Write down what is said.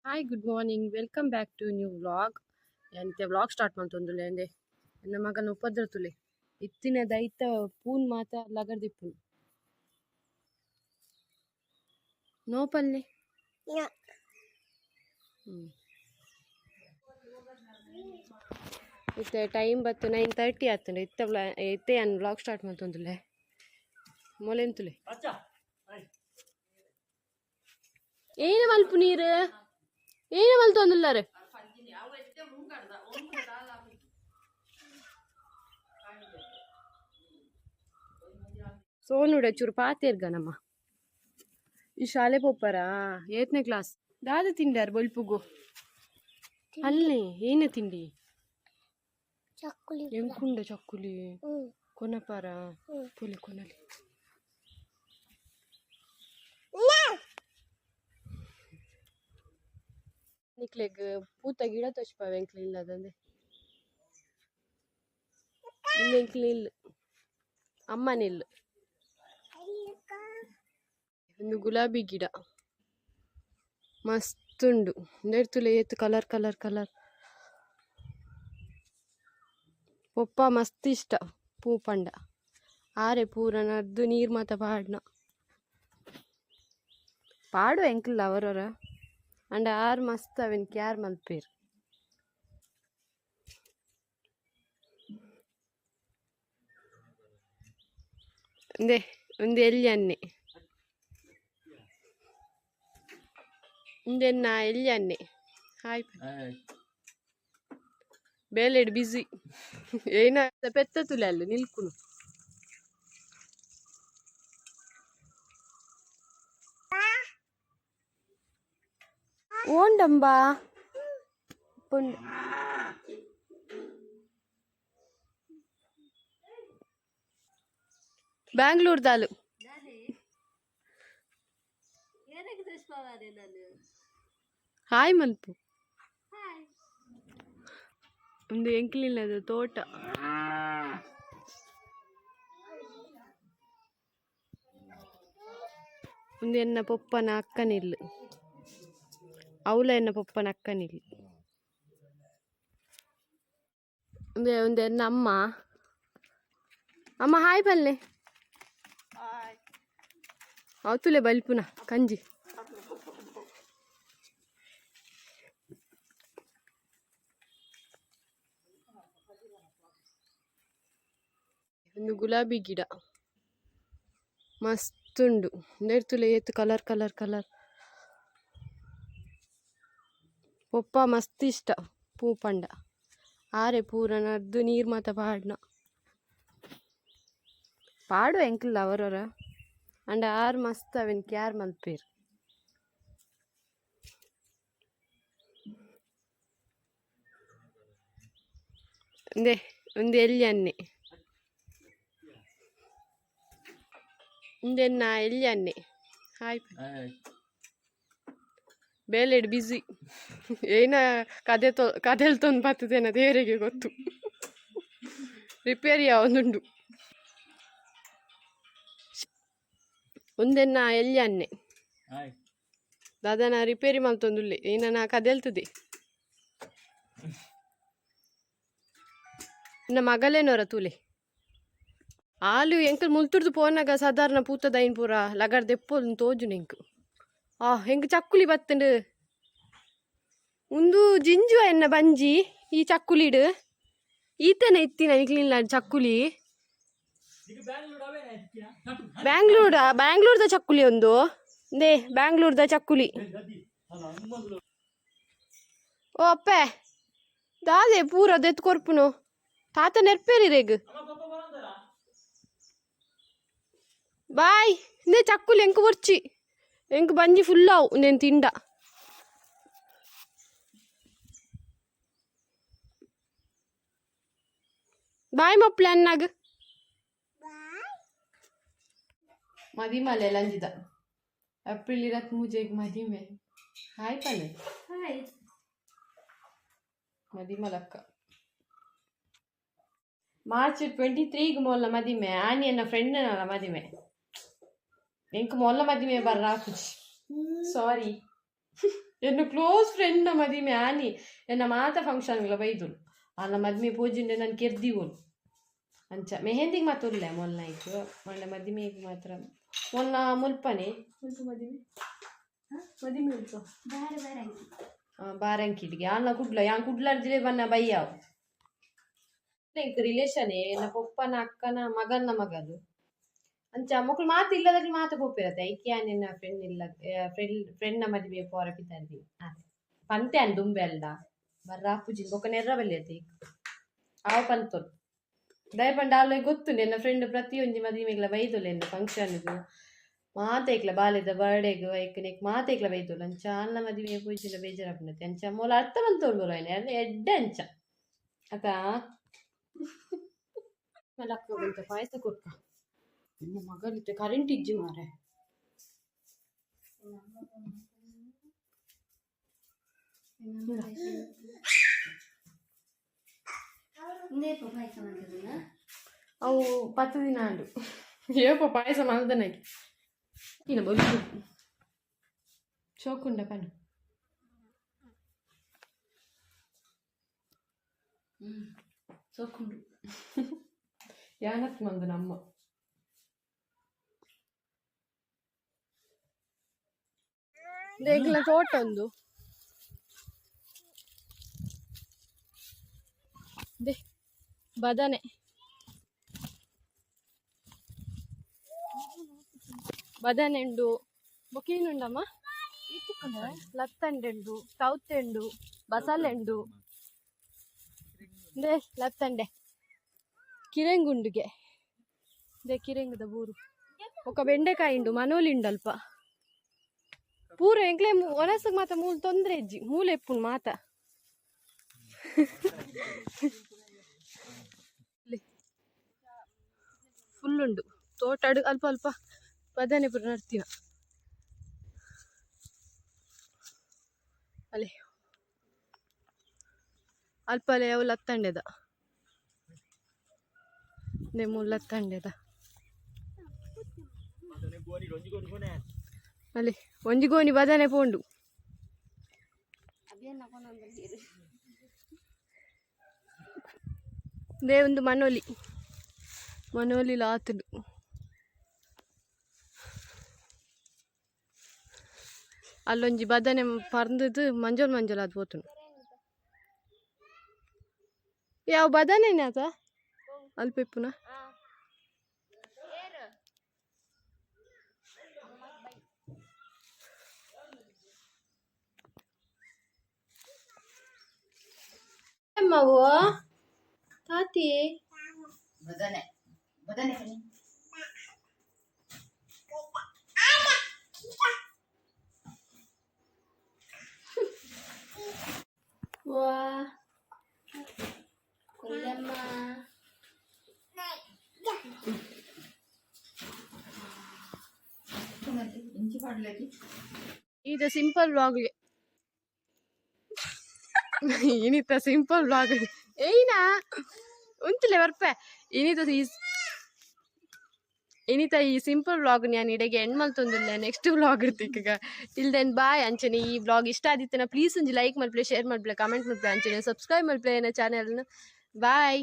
Hi good morning welcome back to new vlog. ಎಂತ vlog start ಮಾಡ್ತೊಂದುಲ್ಲೆ ಅಂದೆ ನನ್ನ ಮಗನ ಉಪದ್ರತುಲೆ ಇತ್ತಿನ ದೈತ ಪೂನ್ ಮಾತ ಲಗರ್ದಿಪ್ಪು ನೋಪಲ್ಲೆ ಇತ್ತೆ ಟೈಮ್ ಬತ್ತು 9:30 ಆತಂಡೆ ಇತ್ತೆ ಅನ್ ವ್ಲಾಗ್ ಸ್ಟಾರ್ಟ್ ಮಾಡ್ತೊಂದುಲ್ಲೆ ಮೊಲೆಂತುಲೆ ಏನು ಮಲ್ಪು ನೀರು ಏನು ಮಲ್ತೊಂದುಲ್ಲಾರೆ ಸೋನುಡ ಚೂರು ಪಾತೇರ್ಗನಮ್ಮ ಈ ಶಾಲೆ ಪೋಪರಾ 8ನೇ ಕ್ಲಾಸ್ ದಾದ ತಿಂಡಾರ ಬೊಲ್ಪುಗು ಅಲ್ಲೇ ಏನು ತಿಂಡಿ ಎಂಕುಂಡ ಚಕ್ಕುಲಿ ಕೊನಪಾರ ಪೊಲಿ ಕೊನಲಿ ನಿಕ್ಲೆಗ್ ಪೂತ ಗಿಡ ತಚ್ಪಾವ ಎಂಕ್ಲಿ ಇಲ್ಲದಂದೆ ಎಂಕ್ಲಿ ಇಲ್ಲ ಅಮ್ಮನಿಲ್ಲ ಒಂದು ಗುಲಾಬಿ ಗಿಡ ಮಸ್ತುಂಡು ನೆರ್ತುಲೆ ಏತ್ ಕಲರ್ ಕಲರ್ ಕಲರ್ ಪೊಪ್ಪ ಮಸ್ತ್ ಇಷ್ಟ ಪೂ ಪಂಡ ಆರೆ ಪೂರ ನರ್ದು ನೀರ್ ಮಾತ ಪಾಡ್ನ ಪಾಡು ಎಂಕ್ಲಿಲ್ಲ ಅವರವರ ಅಂಡ ಆರು ಮಸ್ತ್ ಅವೆನ್ ಕ್ಯಾರ್ ಮಲ್ಪೇರ್ ಒಂದೇ ಒಂದು ಎಲ್ಲಿ ಅನ್ನೆ ಒಂದೆನ್ನ ಎಲ್ಲಿ ಅನ್ನೆ ಹಾಯ್ ಬೇಲೆಡ್ ಬಿಸಿ ಏನ ಪೆತ್ತ ತುಲೆ ಅಲ್ಲ ನಿಲ್ಕುನು ಓಂಡಂಬಾ ಬ್ಯಾಂಗ್ಳೂರ್ ದಾಲು ಹಾಯ್ ಮಲ್ಪು ಒಂದು ಎಂಕ್ಲಿಲ್ಲದ ತೋಟ ಒಂದು ಎನ್ನ ಪೊಪ್ಪನ ಅಕ್ಕನಿಲ್ಲು ಅವಳ ಎನ್ನ ಪೊಪ್ಪನ ಅಕ್ಕನಿಲ್ಲು ಒಂದು ಎನ್ನ ಅಮ್ಮ ಅಮ್ಮ ಹಾಯ್ ಬಲ್ಲೆ ಅವತುಲೆ ಬಲ್ಪುನ ಕಂಜಿ ಒಂದು ಗುಲಾಬಿ ಗಿಡ ಮಸ್ತುಂಡು ನೆರ್ತುಲೆ ಏತ್ ಕಲರ್ ಕಲರ್ ಕಲರ್ ಪೊಪ್ಪ ಮಸ್ತ್ ಇಷ್ಟ ಪೂ ಪಂಡ ಆರೆ ಪೂರ ನರ್ದು ನೀರ್ ಮಾತ ಪಾಡ್ನ ಪಾಡು ಎಂಕ್ಲಿಲ್ಲ ಅವರವರ ಅಂಡ ಆರು ಮಸ್ತ್ ಅವೆನ್ ಕ್ಯಾರ್ ಮಲ್ಪೇರ್ ಒಂದೇ ಒಂದು ಎಲ್ಲಿ ಅನ್ನೆ ಒಂದೆನ್ನ ಎಲ್ಲಿ ಅನ್ನೆ ಹಾಯ್ ಬೇಲೆಡ್ ಬಿಸಿ ಏನ ಕದೆಲ್ ತೊಂದು ಬರ್ತದೇನ ದೇವರಿಗೆ ಗೊತ್ತು ರಿಪೇರಿ ಒಂದುಂಡು ಒಂದೆನ್ನ ಎಲ್ಲಿ ಅನ್ನೆ ದಾದನ ರಿಪೇರಿ ಮಲ್ತೊಂದುಲ್ಲೆ ಏನ ಕದೆಲ್ತದೆ ಇನ್ನ ಮಗಲೇನೋರ ತೂಲೆ ಆಲು ಎಂಕಲ್ ಮುಲ್ತುರ್ದು ಪೋನಾಗ ಸಾಧಾರಣ ಪೂತದ ಐನ್ ಪೂರ ಲಗರ್ ದೆಪ್ಪೊಂದು ತೋಜುನು ಎಂಕ್ ಹೆಂಗ್ ಚಕ್ಕುಲಿ ಬತ್ತಂಡು ಒಂದು ಜಿಂಜುವ ಎನ್ನ ಬಂಜಿ ಈ ಚಕ್ಕುಲಿಡು ಈತನ ಇತ್ತಿನ ನಿಕ್ಲಿಲ್ಲ ಚಕ್ಕುಲಿ ಬ್ಯಾಂಗ್ಳೂರ್ದ ಚಕ್ಕುಲಿ ಒಂದು ದೇ ಬ್ಯಾಂಗ್ಳೂರ್ದ ಚಕ್ಕುಲಿ ಓ ಅಪ್ಪೆ ದಾದೆ ಪೂರ ದೆತ್ ಕೊರ್ಪುನು ತಾತ ನೆರ್ಪೇರಿ ರೇಗ್ ಬಾಯ್ ನೇ ಚಕ್ಕುಲಿ ಎಂಕ್ ಬರ್ಚಿ ಎಂಕ್ ಬಂಜಿ ಫುಲ್ ಆವು ನೇನು ತಿಂಡ ಬಾಯ್ ಮಪ್ಲೆ ಅನ್ನಾಗ ಮದಿಮಲೆ ಲಂಜಿದ ಏಪ್ರಿಲ್ 23 ಮದಿಮೆ ಹಾಯ್ ಪಲ್ಲೆ ಹಾಯ್ ಮದಿಮಲಕ್ಕ ಮಾರ್ಚ್ 23 ಮೊಲ್ಲ ಮದಿಮೆ ಆನಿ ಎನ್ನ ಫ್ರೆಂಡ್ನಲ್ಲ ಮದಿಮೆ ಎಂಕ್ ಮೊಲ್ಲ ಮದಿಮೆ ಬರ್ರ ಖುಷಿ ಸಾರಿ ಎನ್ನ ಕ್ಲೋಸ್ ಫ್ರೆಂಡ್ ಮದಿಮೆ ಆನಿ ಎನ್ನ ಮಾತ ಫಂಕ್ಷನ್ಗಳ ಬೈದುಲು ಅನ್ನ ಮದ್ಮೆ ಪೂಜಿಂಡೆ ನಾನು ಕೆರ್ದಿವೋಲು ಅಂಚ ಮೆಹಂದಿಗೆ ಮಾತ್ರ ಉಳ್ಳೆ ಮೊಲ್ನಾಯ್ತು ಮೊನ್ನೆ ಮದಿಮೆಗೆ ಮಾತ್ರ ಮೊನ್ನ ಮುಲ್ಪನೆ ಮುಲ್ಪ ಮದಿಮೆ ಮದಿಮೆ ಉಲ್ಪ ಬಾರಂಕಿಡ್ಗೆ ಅನ್ನ ಕುಡ್ಲ ಯಾನ್ ಕುಡ್ಲಾರ್ದಿಲೆ ಬನ್ನ ಬೈಯಾವ್ ರಿಲೇಷನ್ ಎನ್ನ ಪೊಪ್ಪನ ಅಕ್ಕನ ಮಗನ ಮಗದು ಅಂಚ ಮಕ್ಕಳು ಮಾತು ಇಲ್ಲದಲ್ಲಿ ಮಾತು ಪೋಪಿರತ್ತೆ ಐಕ್ಯ ನಿನ್ನ ಫ್ರೆಂಡ್ ಇಲ್ಲ ಫ್ರೆಂಡ್ ನ ಮದುವೆ ಪೋರ ಪಿತಾರ್ದಿ ಪಂತೆ ಅನ್ ದುಂಬೆ ಅಲ್ದ ಬರ್ರ ಪೂಜಿ ಬೊಕ್ಕ ನೆರ್ರ ಬಲ್ಯತಿ ಆವ ಪಂತೊಲ್ ದಯಪಂಡ ಆಲ ಗೊತ್ತು ನನ್ನ ಫ್ರೆಂಡ್ ಪ್ರತಿಯೊಂದು ಮದುವೆಗಳ ಬೈದೊಲೆ ಎನ್ನ ಫಂಕ್ಷನ್ಗೂ ಮಾತೇಕ್ಲ ಬಾಲ್ಯದ ಬರ್ಡೇಗೂ ಐಕನಿಕ್ ಮಾತೇಕ್ಲ ಬೈದೊಲು ಅಂಚ ಅನ್ನ ಮದುವೆ ಪೂಜಿನ ಬೇಜಾರಾಗ್ನತಿ ಅಂಚ ಮೂಲ ಅರ್ಥ ಬಂತೋಳು ಬರೋಯ್ನ ಎಡ್ಡೆ ಅಂಚ ಅಕ್ಕ ಮಲಕ್ಕ ಬಂತ ಪಾಯಸ ಕೊಟ್ಟ ಇನ್ನು ಮಗಲಿತ್ತೆ ಕರೆಂಟ್ ಇಜ್ಜಿ ಮಾರೆ ಅವು 10 ದಿನ ಆಂಡು ಏಪ ಪಾಯಸ ಮಲ್ದನಾಗಿ ಇನ್ನು ಬಲು ಚೋಕುಂಡ ಪನು ಚೋಕುಂಡು ಯಾನತ್ ಮಂದು ನಮ್ಮ ದೇಗ್ಲ ತೋಟ ಒಂದು ದೇ ಬದನೆ ಬದನೆಂಡು ಬೊಕೇನುಂಡಮ್ಮ ಲತ್ತಂಡೆಂಡು ಸೌತೆಂಡು ಬಸಲೆಂಡು ದೇ ಲತ್ತಂಡೆ ಕಿರೆಂಗುಂಡುಗೆ ದೇ ಕಿರೆಂಗದ ಬೂರು ఒక ಬೆಂಡೆಕಾಯಿ ಉಂಡು ಮನೋಲಿಂಡಲ್ಪ ಪೂರ ಎಂಕ್ಲೆ ಒನಸಗ್ ಮಾತ ಮೂಲ ತೊಂದ್ರೆ ಇಜ್ಜಿ ಮೂಲ ಎಪ್ಪುನ್ ಮಾತ ಫುಲ್ ಉಂಡು ತೋಟ ಅಲ್ಪ ಅಲ್ಪ ಬದನೆ ಪುರ ನಡ್ತೀನ ಅಲ್ಲಿ ಅಲ್ಪ ಅಲ್ಲೇ ಅವು ಲತ್ತಂಡೆದ ಮುಲ್ಲತ್ತಂಡೆದ ಅಲ್ಲಿ ಒಂಜಿ ಗೋನಿ ಬದನೆ ಪೋಂಡು ದೇ ಒಂದು ಮನೋಲಿ ಲಾತುಡು ಅಲ್ಲೊಂಜಿ ಬದನೆ ಪರ್ದದು ಮಂಜೋಲ್ ಅದು ಪೋತುಂಡು ಯಾವ ಬದನೆನೇ ಆತ ಅಲ್ಪ ಇಪ್ಪುನ ಅಮ್ಮವು ತಾತಿ ಬದನೆ ವಾ ಕೊಲ್ಲಮ್ಮ ಇದು ಸಿಂಪಲ್ ವ್ಲಾಗ್ಗೆ ಇನಿತ ಸಿಂಪಲ್ ವ್ಲಾಗ್ ಏಯ್ನಾ ಉಂತಲೆ ಬರ್ಪೆ ಇನಿತ ಈ ಸಿಂಪಲ್ ವ್ಲಾಗ್ ನಾನು ಇಡೆಗೆ ಎಂಡ್ ತೊಂದಿಲ್ಲ ನೆಕ್ಸ್ಟ್ ವ್ಲಾಗ್ ಇರ್ತಿಕ್ಕ ಟಿಲ್ ದೆನ್ ಬಾಯ್ ಅಂಚನೆ ಈ ವ್ಲಾಗ್ ಇಷ್ಟ ಆದಿತ್ತನ ಪ್ಲೀಸ್ ಒಂಜಿ ಲೈಕ್ ಮಲ್ಪ್ಲೆ ಶೇರ್ ಮಲ್ಪ್ಲೆ ಕಮೆಂಟ್ ಮಲ್ಪ್ಲೆ ಅಂಚನೆ ಸಬ್ಸ್ಕ್ರೈಬ್ ಮಲ್ಪ್ಲೆ ನನ್ನ ಚಾನೆಲ್ನ ಬಾಯ್